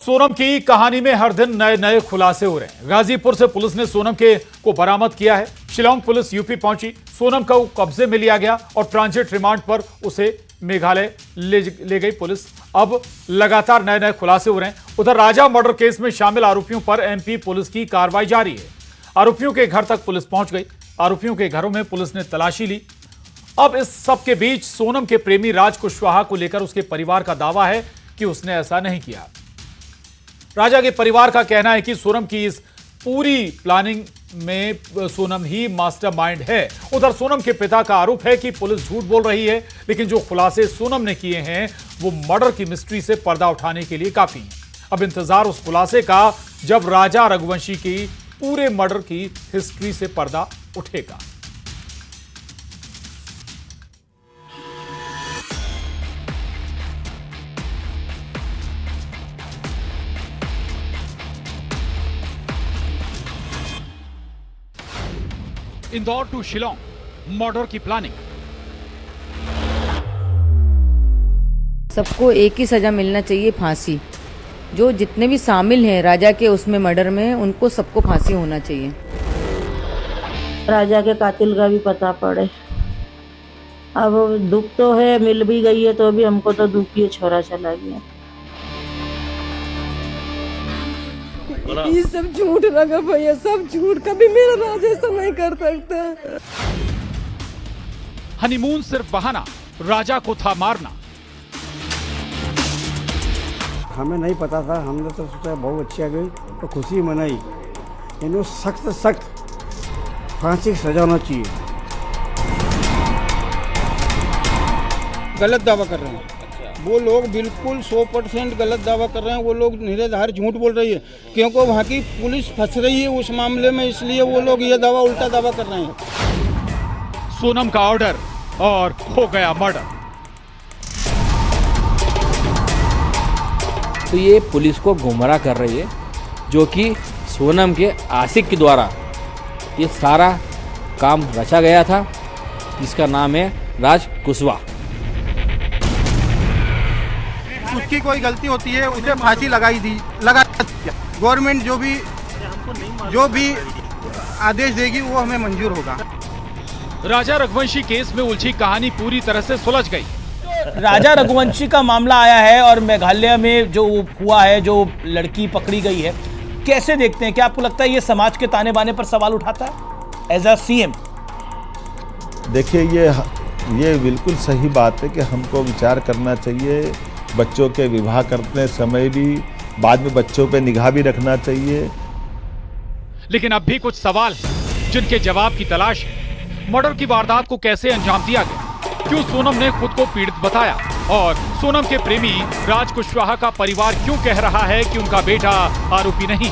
सोनम की कहानी में हर दिन नए नए खुलासे हो रहे हैं। गाजीपुर से पुलिस ने सोनम को बरामद किया है। शिलांग पुलिस यूपी पहुंची, सोनम को कब्जे में लिया गया और ट्रांजिट रिमांड पर उसे मेघालय ले गई पुलिस। अब लगातार नए नए खुलासे हो रहे हैं। उधर राजा मर्डर केस में शामिल आरोपियों पर एमपी पुलिस की कार्रवाई जारी है। आरोपियों के घर तक पुलिस पहुंच गई। आरोपियों के घरों में पुलिस ने तलाशी ली। अब इस सब के बीच सोनम के प्रेमी राज कुशवाहा को लेकर उसके परिवार का दावा है कि उसने ऐसा नहीं किया। राजा के परिवार का कहना है कि सोनम की इस पूरी प्लानिंग में सोनम ही मास्टरमाइंड है। उधर सोनम के पिता का आरोप है कि पुलिस झूठ बोल रही है, लेकिन जो खुलासे सोनम ने किए हैं वो मर्डर की मिस्ट्री से पर्दा उठाने के लिए काफी हैं। अब इंतजार उस खुलासे का जब राजा रघुवंशी की पूरे मर्डर की हिस्ट्री से पर्दा उठेगा। इंदौर टू शिलांग मर्डर की प्लानिंग। सबको एक ही सजा मिलना चाहिए, फांसी। जो जितने भी शामिल हैं राजा के उसमें मर्डर में, उनको सबको फांसी होना चाहिए। राजा के कातिल का भी पता पड़े। अब दुख तो है, मिल भी गई है तो भी हमको तो दुख ही है, छोरा चला गया। ये सब झूठ लगा भैया, सब झूठ। कभी मेरा राज ऐसा नहीं कर सकता। हनीमून सिर्फ बहाना, राजा को था मारना। हमें नहीं पता था, हमने तो सोचा बहुत अच्छी आ गई तो खुशी मनाई। इन्हें सख्त सख्त फांसी की सजा होना चाहिए। गलत दावा कर रहे हैं वो लोग, बिल्कुल 100% गलत दावा कर रहे हैं वो लोग। निराधार झूठ बोल रही है क्योंकि वहाँ की पुलिस फंस रही है उस मामले में, इसलिए वो लोग ये दावा, उल्टा दावा कर रहे हैं। सोनम का ऑर्डर और हो गया मर्डर। तो ये पुलिस को गुमराह कर रही है, जो कि सोनम के आशिक के द्वारा ये सारा काम रचा गया था, जिसका नाम है राज कुशवाहा। उसकी कोई गलती होती है उसे फांसी लगा गवर्नमेंट जो भी आदेश देगी वो हमें मंजूर होगा। राजा रघुवंशी केस में उलझी कहानी पूरी तरह से सुलझ गई। राजा रघुवंशी का मामला आया है और मेघालय में जो हुआ है, जो लड़की पकड़ी गई है, कैसे देखते हैं? क्या आपको लगता है ये समाज के ताने बाने पर सवाल उठाता है एज अ सीएम? देखिए, ये बिल्कुल सही बात है कि हमको विचार करना चाहिए। बच्चों के विवाह करते समय भी बाद में बच्चों पे निगाह भी रखना चाहिए। लेकिन अब भी कुछ सवाल हैं जिनके जवाब की तलाश है। मर्डर की वारदात को कैसे अंजाम दिया गया? क्यों सोनम ने खुद को पीड़ित बताया? और सोनम के प्रेमी राज कुशवाहा का परिवार क्यों कह रहा है कि उनका बेटा आरोपी नहीं?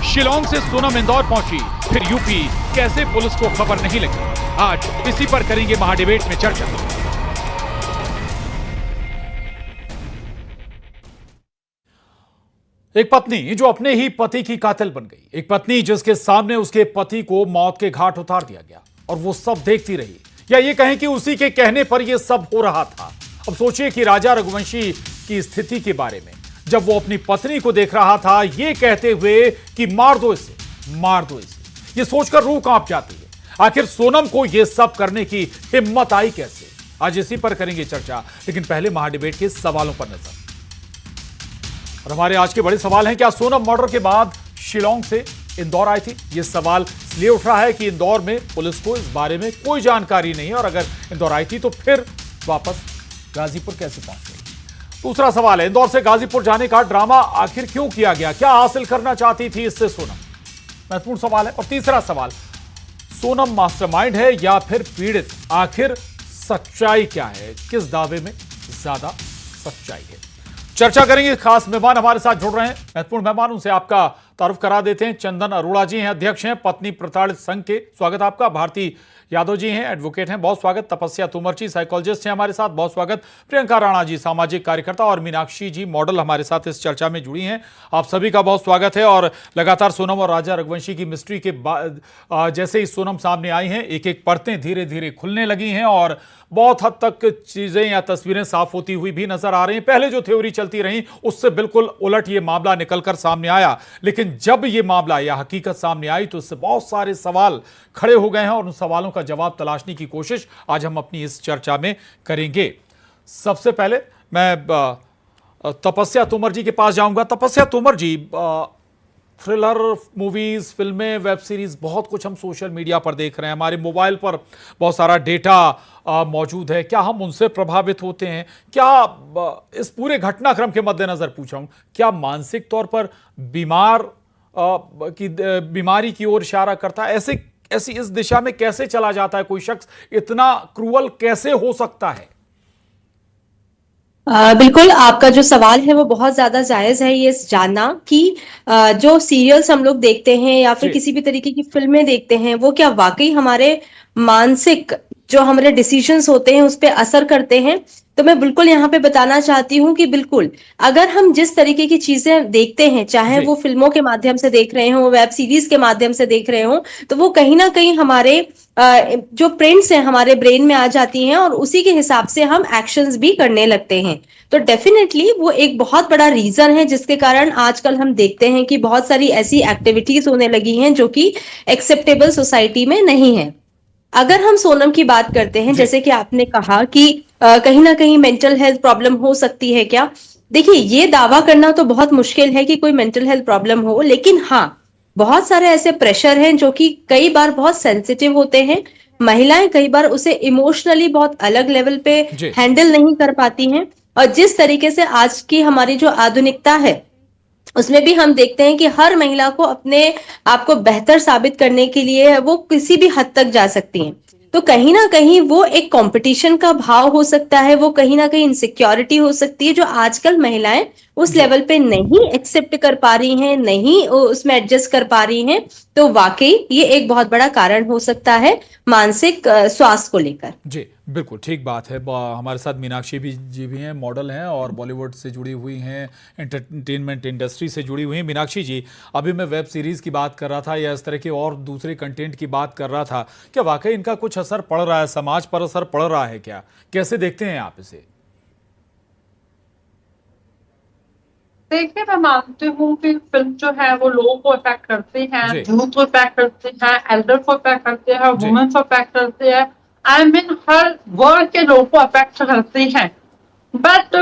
शिलांग से सोनम इंदौर पहुंची, फिर यूपी, कैसे पुलिस को खबर नहीं लगी? आज इसी पर करेंगे महाडिबेट में चर्चा। एक पत्नी जो अपने ही पति की कातिल बन गई, एक पत्नी जिसके सामने उसके पति को मौत के घाट उतार दिया गया और वो सब देखती रही, या ये कहें कि उसी के कहने पर ये सब हो रहा था। अब सोचिए कि राजा रघुवंशी की स्थिति के बारे में, जब वो अपनी पत्नी को देख रहा था ये कहते हुए कि मार दो इसे, मार दो इसे, ये सोचकर रूह कांप जाती है। आखिर सोनम को ये सब करने की हिम्मत आई कैसे? आज इसी पर करेंगे चर्चा, लेकिन पहले महाडिबेट के सवालों पर नजर। और हमारे आज के बड़े सवाल हैं, क्या सोनम मर्डर के बाद शिलांग से इंदौर आई थी? यह सवाल इसलिए उठ रहा है कि इंदौर में पुलिस को इस बारे में कोई जानकारी नहीं है, और अगर इंदौर आई थी तो फिर वापस गाजीपुर कैसे पहुंच गई? दूसरा सवाल है, इंदौर से गाजीपुर जाने का ड्रामा आखिर क्यों किया गया? क्या हासिल करना चाहती थी इससे सोनम? महत्वपूर्ण सवाल है। और तीसरा सवाल, सोनम मास्टरमाइंड है या फिर पीड़ित? आखिर सच्चाई क्या है? किस दावे में ज्यादा सच्चाई है? चर्चा करेंगे। खास मेहमान हमारे साथ जुड़ रहे हैं। महत्वपूर्ण मेहमान, उनसे आपका तारुफ करा देते हैं। चंदन अरोड़ा जी हैं, अध्यक्ष हैं पत्नी प्रताड़ित संघ के। स्वागत आपका। भारतीय यादव जी हैं, एडवोकेट हैं, बहुत स्वागत। तपस्या तोमर जी साइकोलॉजिस्ट हैं हमारे साथ, बहुत स्वागत। प्रियंका राणा जी सामाजिक कार्यकर्ता और मीनाक्षी जी मॉडल हमारे साथ इस चर्चा में जुड़ी हैं, आप सभी का बहुत स्वागत है। और लगातार सोनम और राजा रघुवंशी की मिस्ट्री के बाद जैसे ही सोनम सामने आई हैं, एक एक परतें धीरे धीरे खुलने लगी हैं और बहुत हद तक चीजें या तस्वीरें साफ होती हुई भी नजर आ रही हैं। पहले जो थ्योरी चलती रही उससे बिल्कुल उलट ये मामला निकलकर सामने आया, लेकिन जब ये मामला या हकीकत सामने आई तो इससे बहुत सारे सवाल खड़े हो गए हैं और उन सवालों का जवाब तलाशने की कोशिश आज हम अपनी इस चर्चा में करेंगे। सबसे पहले मैं तपस्या तोमर जी के पास जाऊंगा। तपस्या तोमर जी, थ्रिलर मूवीज, फिल्में, वेब सीरीज, बहुत कुछ हम सोशल मीडिया पर देख रहे हैं, हमारे मोबाइल पर बहुत सारा डेटा मौजूद है। क्या हम उनसे प्रभावित होते हैं? क्या इस पूरे घटनाक्रम के मद्देनजर पूछ रहा हूं, क्या मानसिक तौर पर बीमारी की ओर इशारा करता है? ऐसी इस दिशा में कैसे चला जाता है कोई शख्स? इतना क्रूअल कैसे हो सकता है? बिल्कुल, आपका जो सवाल है वो बहुत ज्यादा जायज है ये जानना कि जो सीरियल्स हम लोग देखते हैं या फिर किसी भी तरीके की फिल्में देखते हैं वो क्या वाकई हमारे मानसिक जो हमारे डिसीजंस होते हैं उस पर असर करते हैं। तो मैं बिल्कुल यहाँ पे बताना चाहती हूँ कि बिल्कुल अगर हम जिस तरीके की चीजें देखते हैं, चाहे वो फिल्मों के माध्यम से देख रहे हो, वेब सीरीज के माध्यम से देख रहे हो, तो वो कहीं ना कहीं हमारे जो प्रिंट्स हैं हमारे ब्रेन में आ जाती हैं और उसी के हिसाब से हम एक्शंस भी करने लगते हैं। तो डेफिनेटली वो एक बहुत बड़ा रीजन है जिसके कारण आजकल हम देखते हैं कि बहुत सारी ऐसी एक्टिविटीज होने लगी हैं जो कि एक्सेप्टेबल सोसाइटी में नहीं है। अगर हम सोनम की बात करते हैं, जैसे कि आपने कहा कि कहीं ना कहीं मेंटल हेल्थ प्रॉब्लम हो सकती है क्या, देखिए ये दावा करना तो बहुत मुश्किल है कि कोई मेंटल हेल्थ प्रॉब्लम हो, लेकिन हाँ बहुत सारे ऐसे प्रेशर हैं जो कि कई बार बहुत सेंसिटिव होते हैं। महिलाएं कई बार उसे इमोशनली बहुत अलग लेवल पे हैंडल नहीं कर पाती हैं और जिस तरीके से आज की हमारी जो आधुनिकता है उसमें भी हम देखते हैं कि हर महिला को अपने आप को बेहतर साबित करने के लिए वो किसी भी हद तक जा सकती हैं। तो कहीं ना कहीं वो एक कंपटीशन का भाव हो सकता है, वो कहीं ना कहीं इनसिक्योरिटी हो सकती है जो आजकल महिलाएं उस लेवल पे नहीं एक्सेप्ट कर पा रही हैं, नहीं उसमें एडजस्ट कर पा रही हैं। तो वाकई ये एक बहुत बड़ा कारण हो सकता है मानसिक स्वास्थ्य को लेकर। जी बिल्कुल ठीक बात है। हमारे साथ मीनाक्षी जी भी हैं, मॉडल हैं और बॉलीवुड से जुड़ी हुई हैं, एंटरटेनमेंट इंडस्ट्री से जुड़ी हुई हैं। मीनाक्षी जी, अभी मैं वेब सीरीज़ की बात कर रहा था या इस तरह के और दूसरे कंटेंट की बात कर रहा था, क्या वाकई इनका कुछ असर पड़ रहा है, समाज पर असर पड़ रहा है क्या? कैसे देखते हैं आप इसे? देखिए, मैं मानती हूँ कि फिल्म जो है वो लोगों को अफेक्ट करती है, यूथ को अफेक्ट करती है, एल्डर को अफेक्ट करती है, वुमेन को अफेक्ट करती है, आई मीन हर वर्ग के लोगों को अफेक्ट करती है। बट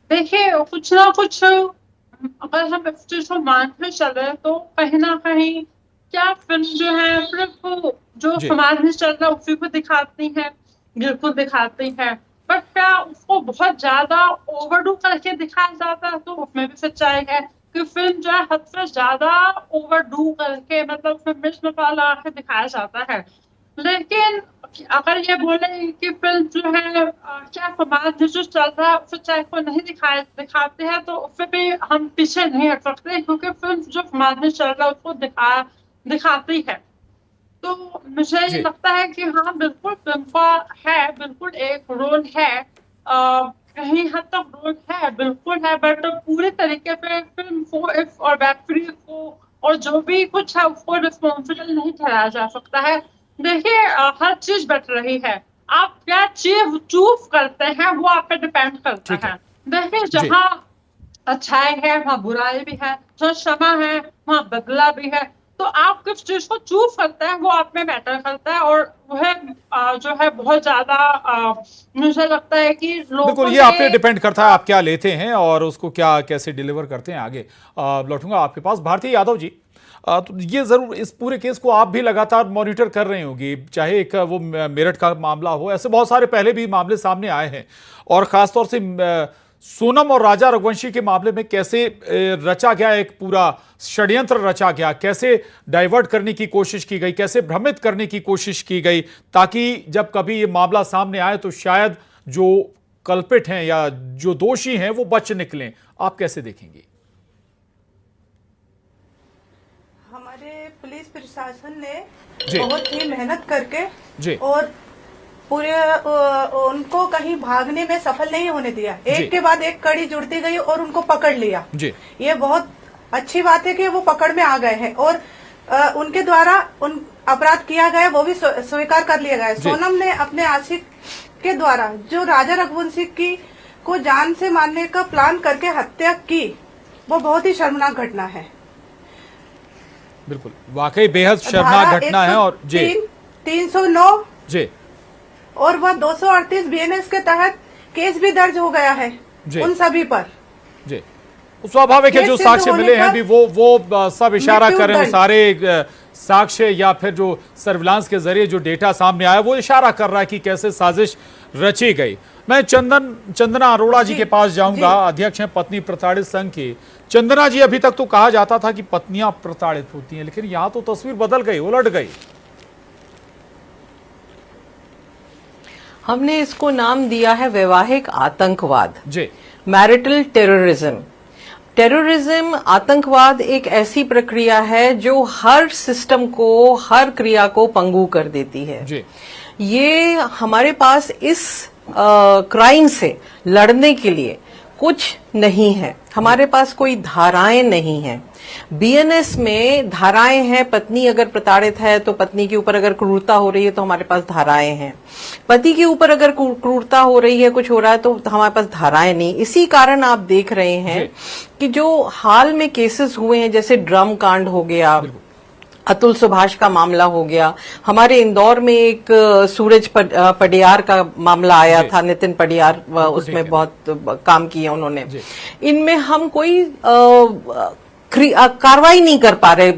देखिए कुछ ना कुछ अगर हम इस चीज को मानते चले तो कहीं ना कहीं क्या फिल्म जो है सिर्फ जो समाज में चल रहा है उसी को दिखाती है, बिल्कुल दिखाती है, बट क्या उसको बहुत ज्यादा ओवरडू करके दिखाया जाता है तो उसमें भी सच्चाई है कि फिल्म जो है हद से ज्यादा ओवरडू करके मतलब उसमें मिर्च मसाला के दिखाया जाता है। लेकिन अगर ये बोले कि फिल्म जो है क्या समाज में जो चल रहा है सच्चाई को नहीं दिखाते हैं तो उससे भी हम पीछे नहीं हट सकते, क्योंकि फिल्म जो समाज में चल रहा है उसको दिखाती है। तो मुझे ये लगता है कि हाँ बिल्कुल फिल्म का है, बिल्कुल एक रोल है, कहीं हद तक रोल है, बिल्कुल है, बट पूरे तरीके पे फिल्म को इफ और वेब सीरीज को और जो भी कुछ है उसको रिस्पॉन्सिबल नहीं ठहराया जा सकता है। देखिए हर चीज बढ़ रही है, आप क्या चीज चूज करते हैं वो आप पे डिपेंड करता है। देखिए जहाँ अच्छाई है वहाँ बुराई भी है, जहाँ क्षमा है वहाँ बदला भी है, तो आप किस चीज को चूज करते हैं वो आप में मैटर करता है। और वह जो है बहुत ज्यादा मुझे लगता है कि बिल्कुल ये आप पे डिपेंड करता है आप क्या लेते हैं और उसको क्या कैसे डिलीवर करते हैं। आगे लौटूंगा आपके पास। भारती यादव जी, तो ये जरूर इस पूरे केस को आप भी लगातार मॉनिटर कर रही होंगी, चाहे एक वो मेरठ का मामला हो, ऐसे बहुत सारे पहले भी मामले सामने आए हैं और खासतौर से सोनम और राजा रघुवंशी के मामले में कैसे रचा गया, एक पूरा षड्यंत्र रचा गया, कैसे डाइवर्ट करने की कोशिश की गई, कैसे भ्रमित करने की कोशिश की गई ताकि जब कभी ये मामला सामने आए तो शायद जो कल्पित हैं या जो दोषी हैं वो बच निकलें। आप कैसे देखेंगे? हमारे पुलिस प्रशासन ने जी। बहुत ही मेहनत करके जी। और पूरे उनको कहीं भागने में सफल नहीं होने दिया। एक के बाद एक कड़ी जुड़ती गई और उनको पकड़ लिया जी। ये बहुत अच्छी बात है कि वो पकड़ में आ गए हैं और उनके द्वारा उन अपराध किया गया वो भी स्वीकार कर लिया गया। सोनम ने अपने आशिक के द्वारा जो राजा रघुवंशी की को जान से मारने का प्लान करके हत्या की, वो बहुत ही शर्मनाक घटना है। बिल्कुल, वाकई बेहद शर्मनाक घटना है। और जी 309 जी और वह 238 बीएनएस के तहत केस भी दर्ज हो गया है उन सभी पर। जी, स्वाभाविक है, जो साक्ष्य मिले हैं भी वो सब इशारा कर रहे हैं, सारे साक्ष्य या फिर जो सर्विलांस के जरिए जो डेटा सामने आया वो इशारा कर रहा है कि कैसे साजिश रची गई। मैं चंदना अरोड़ा जी के पास जाऊंगा, अध्यक्ष हैं पत्नी प्रताड़ित संघ की। चंदना जी, अभी तक तो कहा जाता था कि पत्नियां प्रताड़ित होती हैं, लेकिन यहां तो तस्वीर बदल गई, उलट गई। हमने इसको नाम दिया है वैवाहिक आतंकवाद, जी, मैरिटल टेररिज्म। टेररिज्म, आतंकवाद एक ऐसी प्रक्रिया है जो हर सिस्टम को, हर क्रिया को पंगु कर देती है। जी। ये हमारे पास इस क्राइम से लड़ने के लिए कुछ नहीं है, हमारे पास कोई धाराएं नहीं हैं। बीएनएस में धाराएं हैं, पत्नी अगर प्रताड़ित है तो पत्नी के ऊपर अगर क्रूरता हो रही है तो हमारे पास धाराएं हैं, पति के ऊपर अगर क्रूरता हो रही है, कुछ हो रहा है तो हमारे पास धाराएं नहीं। इसी कारण आप देख रहे हैं कि जो हाल में केसेस हुए हैं, जैसे ड्रम कांड हो गया, अतुल सुभाष का मामला हो गया, हमारे इंदौर में एक सूरज पडियार का मामला आया था, नितिन पडियार उसमें बहुत काम किया उन्होंने। इनमें हम कोई कार्रवाई नहीं कर पा रहे,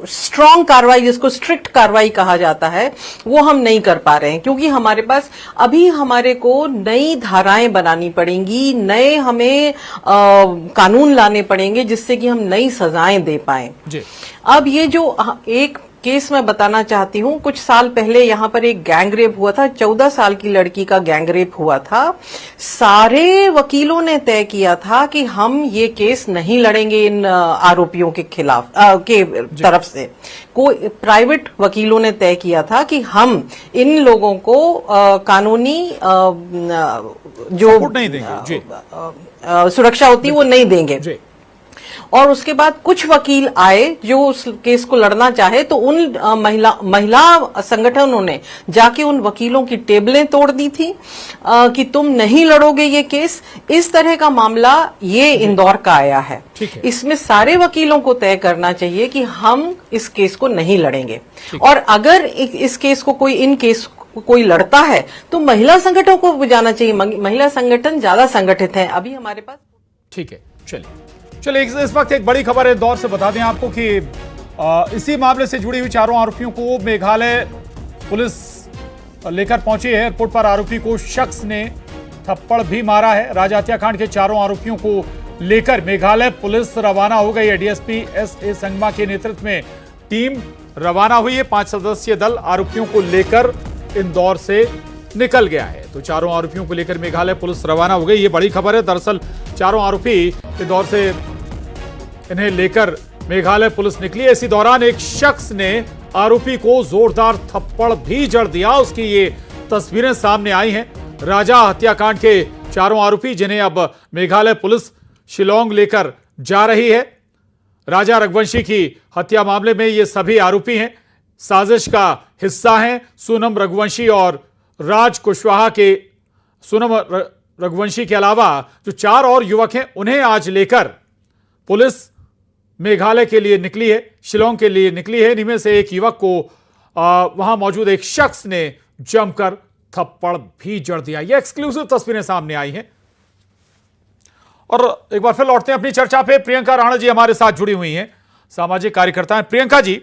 स्ट्रॉन्ग कार्रवाई, जिसको स्ट्रिक्ट कार्रवाई कहा जाता है, वो हम नहीं कर पा रहे हैं, क्योंकि हमारे पास अभी हमारे को नई धाराएं बनानी पड़ेंगी, नए हमें कानून लाने पड़ेंगे जिससे कि हम नई सजाएं दे पाएं। अब ये जो एक केस मैं बताना चाहती हूँ, कुछ साल पहले यहाँ पर एक गैंगरेप हुआ था, 14 साल की लड़की का गैंगरेप हुआ था। सारे वकीलों ने तय किया था कि हम ये केस नहीं लड़ेंगे इन आरोपियों के खिलाफ के तरफ से। कोई प्राइवेट वकीलों ने तय किया था कि हम इन लोगों को कानूनी जो नहीं देंगे, जी। सुरक्षा होती है वो नहीं देंगे। और उसके बाद कुछ वकील आए जो उस केस को लड़ना चाहे, तो उन महिला संगठनों ने जाके उन वकीलों की टेबलें तोड़ दी थी कि तुम नहीं लड़ोगे ये केस। इस तरह का मामला ये इंदौर का आया है। इसमें सारे वकीलों को तय करना चाहिए कि हम इस केस को नहीं लड़ेंगे, और अगर इस केस को कोई लड़ता है तो महिला संगठनों को जाना चाहिए। महिला संगठन ज्यादा संगठित हैं अभी हमारे पास। ठीक है, चलिए इस वक्त एक बड़ी खबर है इंदौर से बता दें आपको कि इसी मामले से जुड़ी हुई चारों आरोपियों को मेघालय पुलिस लेकर पहुंची है। एयरपोर्ट पर आरोपी को शख्स ने थप्पड़ भी मारा है। राजा हत्याकांड के चारों आरोपियों को लेकर मेघालय पुलिस रवाना हो गई है। डीएसपी एस.ए. संगमा के नेतृत्व में टीम रवाना हुई है। 5 सदस्यीय दल आरोपियों को लेकर इंदौर से निकल गया है। तो चारों आरोपियों को लेकर मेघालय पुलिस रवाना हो गई, ये बड़ी खबर है। दरअसल चारों आरोपी इंदौर से इन्हें लेकर मेघालय पुलिस निकली। इसी दौरान एक शख्स ने आरोपी को जोरदार थप्पड़ भी जड़ दिया। उसकी ये तस्वीरें सामने आई हैं। राजा हत्याकांड के चारों आरोपी, जिन्हें अब मेघालय पुलिस शिलोंग लेकर जा रही है। राजा रघुवंशी की हत्या मामले में ये सभी आरोपी हैं, साजिश का हिस्सा हैं। सोनम रघुवंशी और राज कुशवाहा के सोनम रघुवंशी के अलावा जो 4 और युवक हैं, उन्हें आज लेकर पुलिस मेघालय के लिए निकली है, शिलोंग के लिए निकली है। इनमें से एक युवक को वहां मौजूद एक शख्स ने जमकर थप्पड़ भी जड़ दिया। ये एक्सक्लूसिव तस्वीरें सामने आई हैं। और एक बार फिर लौटते हैं अपनी चर्चा पे। प्रियंका राणा जी हमारे साथ जुड़ी हुई हैं, सामाजिक कार्यकर्ता हैं। प्रियंका जी,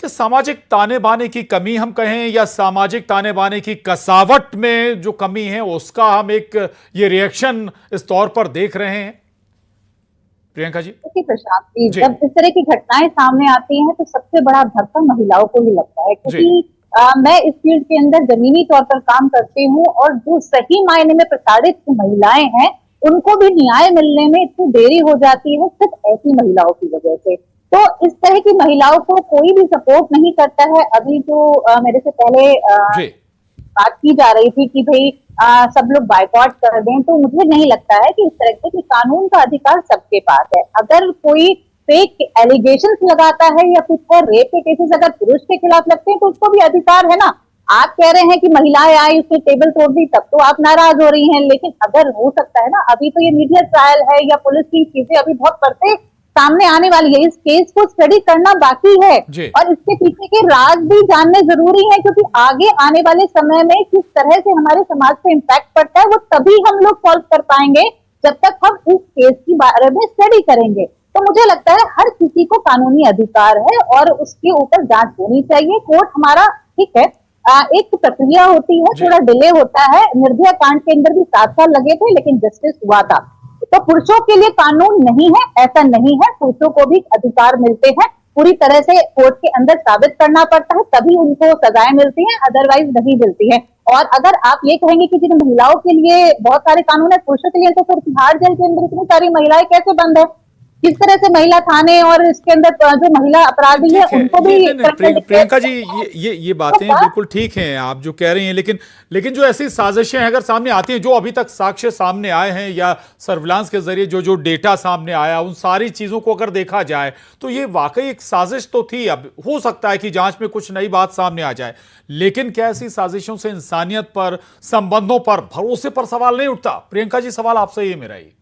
कि सामाजिक ताने बाने की कमी हम कहें या सामाजिक ताने बाने की कसावट में जो कमी है उसका हम एक ये रिएक्शन इस तौर पर देख रहे हैं? प्रियंका जी। प्रशांत जी, जब इस तरह की घटनाएं सामने आती हैं तो सबसे बड़ा धक्का महिलाओं को ही लगता है, क्योंकि मैं इस फील्ड के अंदर जमीनी तौर पर काम करती हूँ, और जो सही मायने में प्रताड़ित महिलाएं हैं उनको भी न्याय मिलने में इतनी देरी हो जाती है सिर्फ ऐसी महिलाओं की वजह से। तो इस तरह की महिलाओं को कोई भी सपोर्ट नहीं करता है। अभी जो मेरे से पहले बात की जा रही थी कि भाई सब लोग बायकॉट कर दें, तो मुझे नहीं लगता है कि इस तरह के कानून का अधिकार सबके पास है। अगर कोई फेक एलिगेशंस लगाता है या कुछ है, रेप के केसेस अगर पुरुष के खिलाफ लगते हैं तो उसको भी अधिकार है ना। आप कह रहे हैं कि महिलाएं आई उसने टेबल तोड़ दी, तब तो आप नाराज हो रही हैं, लेकिन अगर हो सकता है ना, अभी तो ये मीडिया ट्रायल है या पुलिस की चीजें अभी बहुत पड़ते सामने आने वाली है, इस केस को स्टडी करना बाकी है और इसके पीछे के राज भी जानने जरूरी है, क्योंकि आगे आने वाले समय में किस तरह से हमारे समाज पे इम्पैक्ट पड़ता है वो तभी हम लोग सॉल्व कर पाएंगे जब तक हम इस केस के बारे में स्टडी करेंगे। तो मुझे लगता है हर किसी को कानूनी अधिकार है और उसके ऊपर जांच होनी चाहिए। कोर्ट हमारा ठीक है, एक प्रक्रिया होती है, थोड़ा डिले होता है। निर्भया कांड के अंदर भी 7 साल लगे थे लेकिन जस्टिस हुआ था। तो पुरुषों के लिए कानून नहीं है, ऐसा नहीं है, पुरुषों को भी अधिकार मिलते हैं। पूरी तरह से कोर्ट के अंदर साबित करना पड़ता है तभी उनको सजाएं मिलती हैं, अदरवाइज नहीं मिलती है। और अगर आप ये कहेंगे कि जिन महिलाओं के लिए बहुत सारे कानून है, पुरुषों के लिए तो फिर तिहाड़ जेल के अंदर इतनी सारी महिलाएं कैसे बंद है? किस तरह से महिला थाने और इसके अंदर जो महिला अपराधी है उनको भी प्रियंका जी ये बातें बिल्कुल ठीक हैं आप जो कह रही हैं, लेकिन जो ऐसी साजिशें अगर सामने आती हैं, जो अभी तक साक्ष्य सामने आए हैं या सर्विलांस के जरिए जो डेटा सामने आया, उन सारी चीजों को अगर देखा जाए तो ये वाकई एक साजिश तो थी। अब हो सकता है कि जांच में कुछ नई बात सामने आ जाए, लेकिन क्या ऐसी साजिशों से इंसानियत पर, संबंधों पर, भरोसे पर सवाल नहीं उठता? प्रियंका जी, सवाल आपसे ये मेरा ही।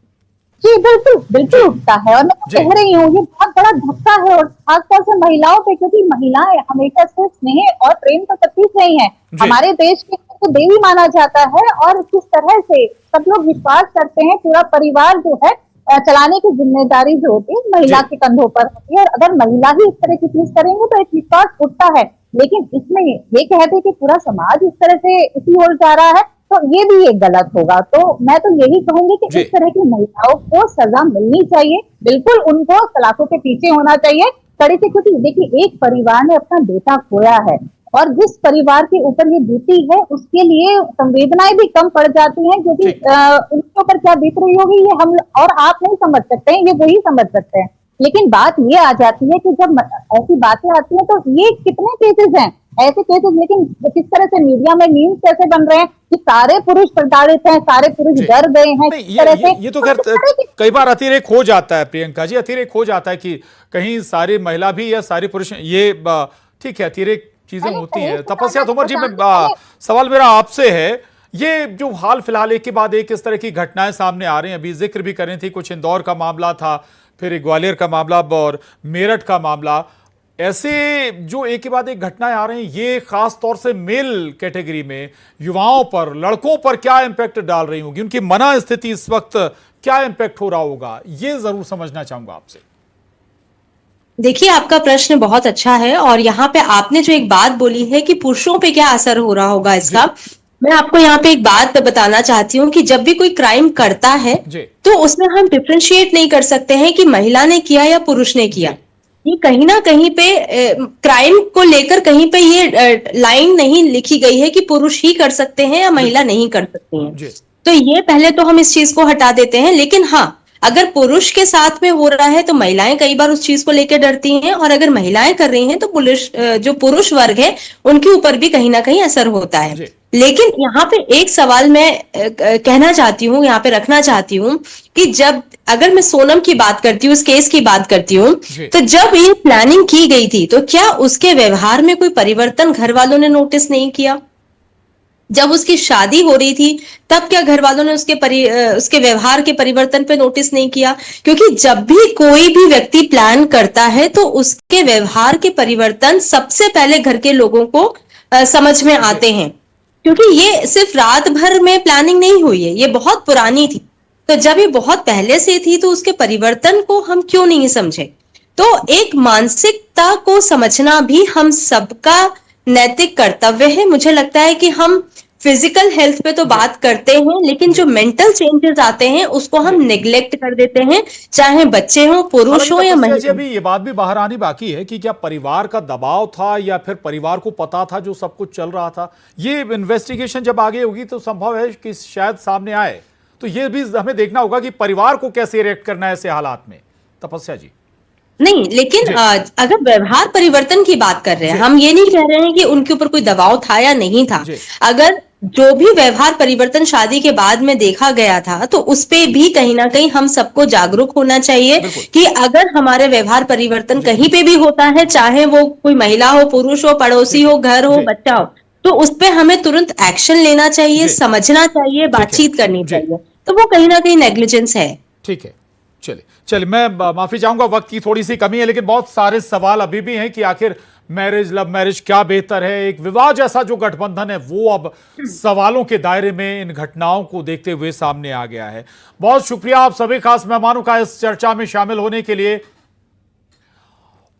जी बिल्कुल उठता है और मैं कह रही हूँ ये बहुत बड़ा धक्का है, और खासतौर से महिलाओं पे, क्योंकि महिलाएं हमेशा से स्नेह और प्रेम का प्रतीक रही हैं। हमारे देश के को देवी माना जाता है और किस तरह से सब लोग विश्वास करते हैं, पूरा परिवार जो है चलाने की जिम्मेदारी जो होती है महिला के कंधों पर होती है। और अगर महिला ही इस तरह की चीज करेंगे तो एक विश्वास उठता है, लेकिन इसमें ये कहते कि पूरा समाज इस तरह से इसी ओर जा रहा है तो ये भी एक गलत होगा। तो मैं तो यही कहूंगी कि इस तरह की महिलाओं को सजा मिलनी चाहिए, बिल्कुल उनको सलाखों के पीछे होना चाहिए कड़ी से, क्योंकि देखिए एक परिवार ने अपना बेटा खोया है और जिस परिवार के ऊपर ये बीती है उसके लिए संवेदनाएं भी कम पड़ जाती हैं, क्योंकि उनके ऊपर क्या बीत रही होगी ये हम और आप नहीं समझ सकते हैं, ये वही समझ सकते हैं। लेकिन बात ये आ जाती है कि जब ऐसी बातें आती हैं तो ये कितने केसेस हैं ऐसे केसेस, लेकिन किस तरह से मीडिया में मीम्स कैसे बन रहे हैं कि सारे पुरुष प्रताड़ित हैं, सारे पुरुष डर गए हैं। ये तो खैर कई बार अतिरेक हो जाता है प्रियंका जी, अतिरेक हो जाता है कि कहीं सारी महिला भी या सारे पुरुष, ये ठीक है अतिरेक चीजें होती हैं। तपस्या तोमर जी, सवाल मेरा आपसे है, ये जो हाल फिलहाल एक के बाद एक इस तरह की घटनाएं सामने आ रही हैं, अभी जिक्र भी कर रही थी, कुछ इंदौर का मामला था, फिर ग्वालियर का मामला और मेरठ का मामला, ऐसे जो एक के बाद एक घटनाएं आ रही हैं, ये खास तौर से मेल कैटेगरी में युवाओं पर, लड़कों पर क्या इंपैक्ट डाल रही होगी, उनकी मना स्थिति इस वक्त क्या इंपैक्ट हो रहा होगा, ये जरूर समझना चाहूंगा आपसे। देखिए, आपका प्रश्न बहुत अच्छा है और यहाँ पे आपने जो एक बात बोली है कि पुरुषों पे क्या असर हो रहा होगा इसका, मैं आपको यहाँ पे एक बात बताना चाहती हूँ कि जब भी कोई क्राइम करता है तो उसमें हम डिफरेंशिएट नहीं कर सकते हैं कि महिला ने किया या पुरुष ने किया। ये कहीं ना कहीं पे क्राइम को लेकर कहीं पे ये लाइन नहीं लिखी गई है कि पुरुष ही कर सकते हैं या महिला नहीं कर सकती हैं। तो ये पहले तो हम इस चीज को हटा देते हैं, लेकिन हाँ, अगर पुरुष के साथ में हो रहा है तो महिलाएं कई बार उस चीज को लेकर डरती हैं, और अगर महिलाएं कर रही हैं तो जो पुरुष वर्ग है उनके ऊपर भी कहीं ना कहीं असर होता है। लेकिन यहाँ पे एक सवाल मैं कहना चाहती हूँ, यहाँ पे रखना चाहती हूँ कि जब अगर मैं सोनम की बात करती हूँ, इस केस की बात करती हूँ, तो जब ये प्लानिंग की गई थी तो क्या उसके व्यवहार में कोई परिवर्तन घर वालों ने नोटिस नहीं किया? जब उसकी शादी हो रही थी तब क्या घर वालों ने उसके व्यवहार के परिवर्तन पे नोटिस नहीं किया? क्योंकि जब भी कोई भी व्यक्ति प्लान करता है तो उसके व्यवहार के परिवर्तन सबसे पहले घर के लोगों को समझ में आते हैं, क्योंकि ये सिर्फ रात भर में प्लानिंग नहीं हुई है, ये बहुत पुरानी थी। तो जब ये बहुत पहले से थी तो उसके परिवर्तन को हम क्यों नहीं समझे? तो एक मानसिकता को समझना भी हम सबका नैतिक कर्तव्य है। मुझे लगता है कि हम फिजिकल हेल्थ पे तो बात करते हैं, लेकिन जो मेंटल चेंजेस आते हैं उसको हम नेग्लेक्ट कर देते हैं, चाहे बच्चे हो, पुरुष हो या महिला। अभी ये बात भी बाहर आनी बाकी है कि क्या परिवार का दबाव था या फिर परिवार को पता था जो सब कुछ चल रहा था। ये इन्वेस्टिगेशन जब आगे होगी तो संभव है कि शायद सामने आए, तो ये भी हमें देखना होगा कि परिवार को कैसे रिएक्ट करना है ऐसे हालात में। तपस्या जी, नहीं, लेकिन अगर व्यवहार परिवर्तन की बात कर रहे हैं, हम ये नहीं कह रहे हैं कि उनके ऊपर कोई दबाव था या नहीं था। अगर जो भी व्यवहार परिवर्तन शादी के बाद में देखा गया था, तो उस पे भी कहीं ना कहीं हम सबको जागरूक होना चाहिए कि अगर हमारे व्यवहार परिवर्तन कहीं पे भी होता है, चाहे वो कोई महिला हो, पुरुष हो, पड़ोसी हो, घर हो, बच्चा हो, तो उस पे हमें तुरंत एक्शन लेना चाहिए, समझना चाहिए, बातचीत करनी चाहिए। तो वो कहीं ना कहीं नेग्लिजेंस है। ठीक है, चलिए मैं माफी चाहूंगा, वक्त की थोड़ी सी कमी है, लेकिन बहुत सारे सवाल अभी भी हैं कि आखिर मैरिज, लव मैरिज क्या बेहतर है। एक विवाह जैसा जो गठबंधन है वो अब सवालों के दायरे में इन घटनाओं को देखते हुए सामने आ गया है। बहुत शुक्रिया आप सभी खास मेहमानों का इस चर्चा में शामिल होने के लिए।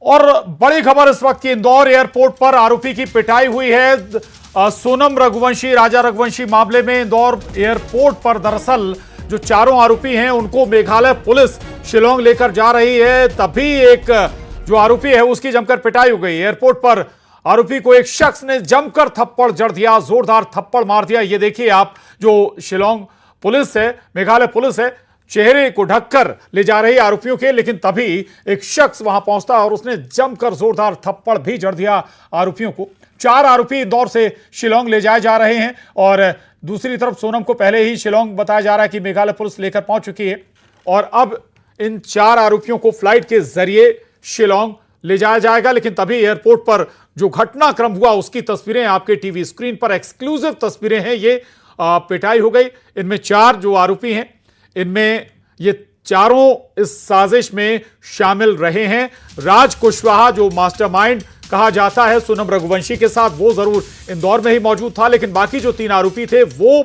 और बड़ी खबर इस वक्त की, इंदौर एयरपोर्ट पर आरोपी की पिटाई हुई है। सोनम रघुवंशी, राजा रघुवंशी मामले में इंदौर एयरपोर्ट पर दरअसल जो चारों आरोपी हैं उनको मेघालय पुलिस शिलोंग लेकर जा रही है, तभी एक जो आरोपी है उसकी जमकर पिटाई हो गई। एयरपोर्ट पर आरोपी को एक शख्स ने जमकर थप्पड़ जड़ दिया, जोरदार थप्पड़ मार दिया। ये देखिए आप, जो शिलोंग पुलिस है, मेघालय पुलिस है, चेहरे को ढककर ले जा रही आरोपियों के, लेकिन तभी एक शख्स वहां पहुंचता और उसने जमकर जोरदार थप्पड़ भी जड़ दिया आरोपियों को। 4 आरोपी इंदौर से शिलोंग ले जाए जा रहे हैं और दूसरी तरफ सोनम को पहले ही शिलोंग बताया जा रहा है कि मेघालय पुलिस लेकर पहुंच चुकी है और अब इन 4 आरोपियों को फ्लाइट के जरिए शिलोंग ले जाया जाएगा। लेकिन तभी एयरपोर्ट पर जो घटनाक्रम हुआ उसकी तस्वीरें आपके टीवी स्क्रीन पर, एक्सक्लूसिव तस्वीरें हैं ये। पिटाई हो गई। इनमें 4 जो आरोपी हैं, इनमें ये चारों इस साजिश में शामिल रहे हैं। राज कुशवाहा जो मास्टरमाइंड कहा जाता है सोनम रघुवंशी के साथ, वो जरूर इंदौर में ही मौजूद था, लेकिन बाकी जो 3 आरोपी थे वो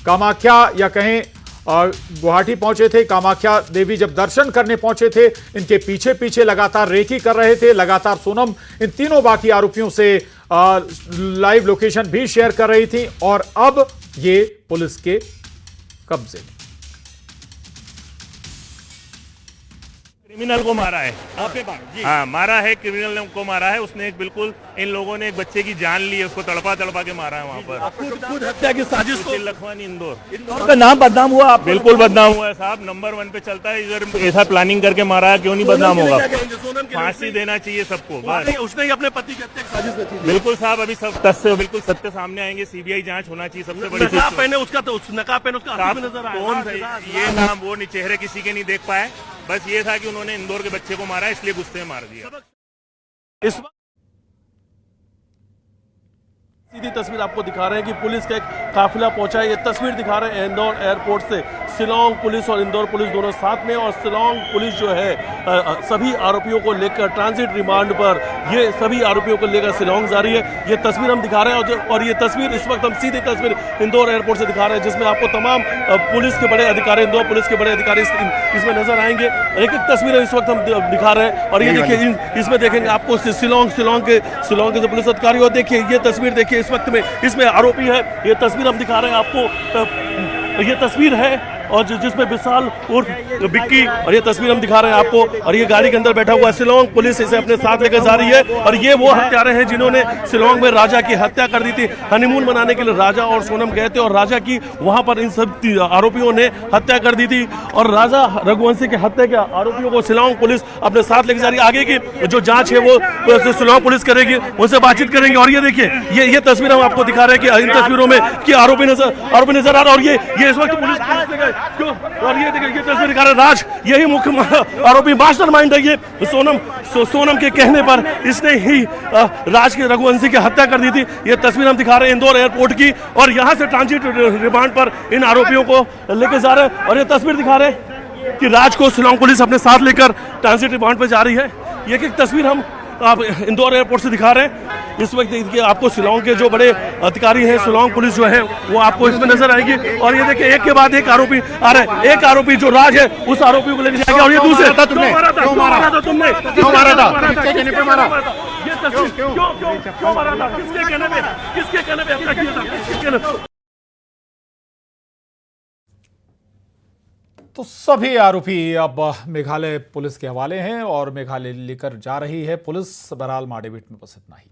कामाख्या या कहें गुवाहाटी पहुंचे थे। कामाख्या देवी जब दर्शन करने पहुंचे थे, इनके पीछे पीछे लगातार रेकी कर रहे थे। लगातार सोनम इन तीनों बाकी आरोपियों से लाइव लोकेशन भी शेयर कर रही थी और अब ये पुलिस के कब्जे में। क्रिमिनल को मारा है, हाँ मारा है, क्रिमिनल को मारा है। उसने एक बिल्कुल इन लोगों ने एक बच्चे की जान ली है, उसको तड़पा के मारा है वहाँ पर। खुद हत्या की साजिश को लखवानी इंदौर का नाम बदनाम हुआ, आप बिल्कुल बदनाम हुआ है साहब, नंबर 1 पे चलता है। इधर ऐसा प्लानिंग करके मारा है, क्यों नहीं बदनाम होगा? फांसी देना चाहिए सबको बस। उसने ही अपने पति की साजिश रची। बिल्कुल साहब, अभी सब तथ्य बिल्कुल सत्य सामने आएंगे। सीबीआई जांच होना चाहिए। सबसे बड़ी नकाब पहने उसका, तो उस नकाब पहने उसका नजर आया। कौन ये नाम वो चेहरे किसी के नहीं देख पाए, बस ये था कि उन्होंने इंदौर के बच्चे को मारा, इसलिए गुस्से में मार दिया। इस सीधी तस्वीर आपको दिखा रहे हैं कि पुलिस का एक काफिला पहुंचा है। ये तस्वीर दिखा रहे हैं इंदौर एयरपोर्ट से। शिलोंग पुलिस और इंदौर पुलिस दोनों साथ में, और शिलोंग पुलिस जो है सभी आरोपियों को लेकर ट्रांजिट रिमांड पर ये सभी आरोपियों को लेकर शिलोंग जा रही है। ये तस्वीर हम दिखा रहे हैं और ये तस्वीर इस वक्त हम सीधी तस्वीर इंदौर एयरपोर्ट से दिखा रहे हैं, जिसमें आपको तमाम पुलिस के बड़े अधिकारी, इंदौर पुलिस के बड़े अधिकारी इसमें नजर आएंगे। एक एक तस्वीर इस वक्त हम दिखा रहे हैं और ये देखिए, इसमें देखेंगे आपको शिलोंग के जो पुलिस अधिकारी हो, देखिए ये तस्वीर देखिए इस वक्त में, इसमें आरोपी है। ये तस्वीर हम दिखा रहे हैं आपको, ये तस्वीर है और जिसमें विशाल उर्फ बिक्की, और ये तस्वीर हम दिखा रहे हैं आपको। और ये गाड़ी के अंदर बैठा हुआ है। शिलोंग पुलिस इसे अपने साथ लेकर जा रही है और ये वो हत्यारे हैं जिन्होंने शिलोंग में राजा की हत्या कर दी थी। हनीमून मनाने के लिए राजा और सोनम गए थे और राजा की वहां पर इन सब आरोपियों ने हत्या कर दी थी और राजा रघुवंशी की हत्या के आरोपियों को शिलोंग पुलिस अपने साथ लेकर जा रही है। आगे की जो जांच है वो शिलोंग पुलिस करेगी, उनसे बातचीत करेंगे। और ये देखिए, ये तस्वीर हम आपको दिखा रहे हैं कि इन तस्वीरों में कि आरोपी नजर आ रहा है और ये इस वक्त पुलिस क्यों, और ये देखिए, ये तस्वीर दिखा रहे हैं। राज यही मुख्य आरोपी मास्टरमाइंड है। ये सोनम के कहने पर इसने ही राज के रघुवंशी की हत्या कर दी थी। ये तस्वीर हम दिखा रहे हैं इंदौर एयरपोर्ट की और यहाँ से ट्रांजिट रिमांड पर इन आरोपियों को लेकर जा रहे हैं। और ये तस्वीर दिखा रहे हैं कि राज को शिलोंग पुलिस अपने साथ लेकर ट्रांजिट रिमांड पर जा रही है। ये एक तस्वीर हम आप इंदौर एयरपोर्ट से दिखा रहे हैं। इस वक्त देखिए, आपको शिलोंग के जो बड़े अधिकारी हैं, शिलोंग पुलिस जो है वो आपको इसमें नजर आएगी। और ये देखिए, एक के बाद एक आरोपी आ रहे हैं। एक आरोपी जो राज है उस आरोपी को लेकर जाएगा और ये दूसरे तुमने क्यों मारा था? क्यों मारा था? किसके कहने पे मारा? ये तस्वीर क्यों मारा था? किसके कहने पे हमला किया था? किसके कहने पे? तो सभी आरोपी अब मेघालय पुलिस के हवाले हैं और मेघालय लेकर जा रही है पुलिस। बहरहाल माडेविट में बस इतना ही।